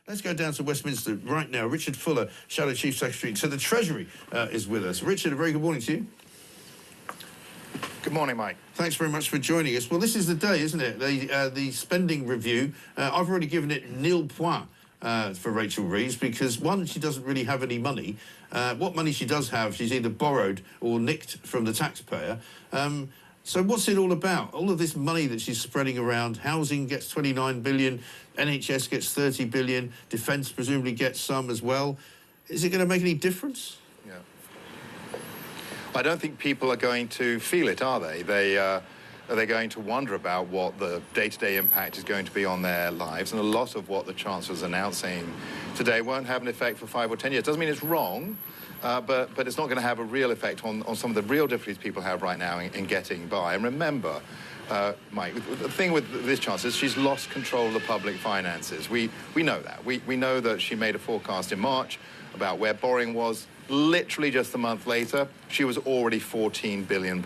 Let's go down to Westminster right now. Richard Fuller, Shadow Chief Secretary to the Treasury, is with us. Richard, a very good morning to you. Good morning, Mike. Thanks very much for joining us. Well, this is the day, isn't it? The spending review. I've already given it nil point for Rachel Reeves because, one, she doesn't really have any money. What money she does have, she's either borrowed or nicked from the taxpayer. So what's it all about? All of this money that she's spreading around, housing gets 29 billion, NHS gets 30 billion, defence presumably gets some as well. Is it going to make any difference? Yeah. I don't think people are going to feel it, are they? Are they going to wonder about what the day-to-day impact is going to be on their lives? And a lot of what the Chancellor's announcing today won't have an effect for 5 or 10 years. Doesn't mean it's wrong, but it's not going to have a real effect on some of the real difficulties people have right now in getting by. And remember, Mike, the thing with this Chancellor is she's lost control of the public finances. We know that. We know that she made a forecast in March about where borrowing was. Literally just a month later, she was already £14 billion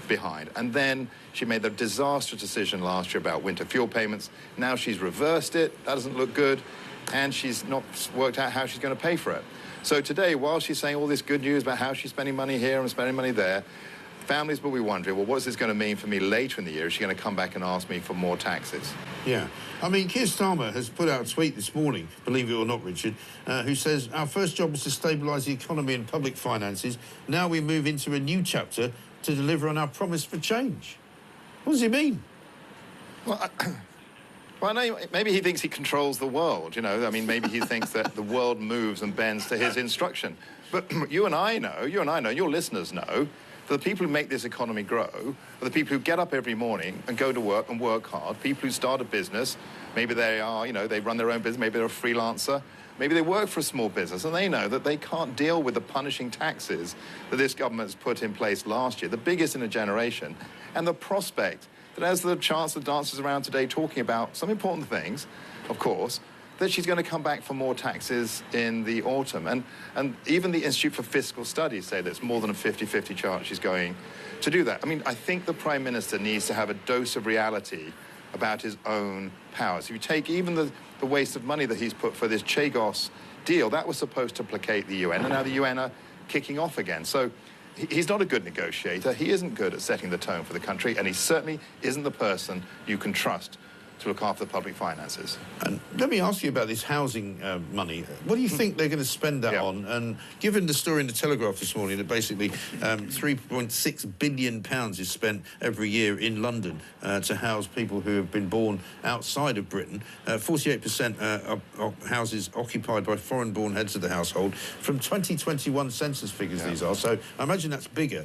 behind. And then she made the disastrous decision last year about winter fuel payments. Now she's reversed it. That doesn't look good. And she's not worked out how she's going to pay for it. So today, while she's saying all this good news about how she's spending money here and spending money there, families will be wondering, well, what's this going to mean for me later in the year? Is she going to come back and ask me for more taxes? Yeah. I mean, Keir Starmer has put out a tweet this morning, believe it or not, Richard, who says, our first job was to stabilise the economy and public finances. Now we move into a new chapter to deliver on our promise for change. What does he mean? Well, well, I know maybe he thinks he controls the world, you know. I mean, maybe he thinks that the world moves and bends to his instruction. But you and I know, your listeners know, that the people who make this economy grow are the people who get up every morning and go to work and work hard, people who start a business. Maybe they are, you know, they run their own business, maybe they're a freelancer, maybe they work for a small business, and they know that they can't deal with the punishing taxes that this government's put in place last year, the biggest in a generation, and the prospect that as the Chancellor dances around today talking about some important things, of course, that she's going to come back for more taxes in the autumn. And even the Institute for Fiscal Studies say that it's more than a 50-50 chance she's going to do that. I mean, I think the Prime Minister needs to have a dose of reality about his own powers. If you take even the waste of money that he's put for this Chagos deal, that was supposed to placate the UN, and now the UN are kicking off again. So he's not a good negotiator. He isn't good at setting the tone for the country, and he certainly isn't the person you can trust to look after the public finances. And let me ask you about this housing money. What do you think they're going to spend that on? And given the story in the Telegraph this morning that basically £3.6 billion is spent every year in London to house people who have been born outside of Britain, 48% of houses occupied by foreign-born heads of the household, from 2021 census figures these are, so I imagine that's bigger.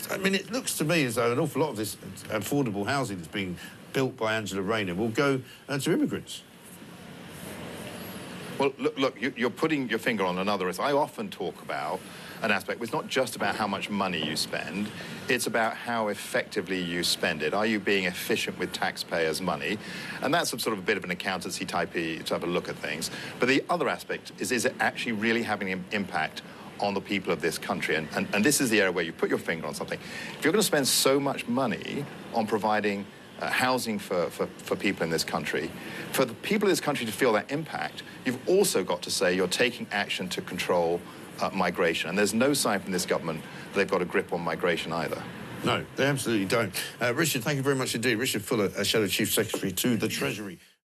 I mean, it looks to me as though an awful lot of this affordable housing that's being built by Angela Rayner will go to immigrants. Well, look, you're putting your finger on another. I often talk about an aspect. It's not just about how much money you spend. It's about how effectively you spend it. Are you being efficient with taxpayers' money? And that's sort of a bit of an accountancy type of look at things. But the other aspect is it actually really having an impact on the people of this country? And this is the area where you put your finger on something. If you're going to spend so much money on providing housing for people in this country, for the people in this country to feel that impact, you've also got to say you're taking action to control migration. And there's no sign from this government that they've got a grip on migration either. No, they absolutely don't. Richard, thank you very much indeed. Richard Fuller, Shadow Chief Secretary to the Treasury.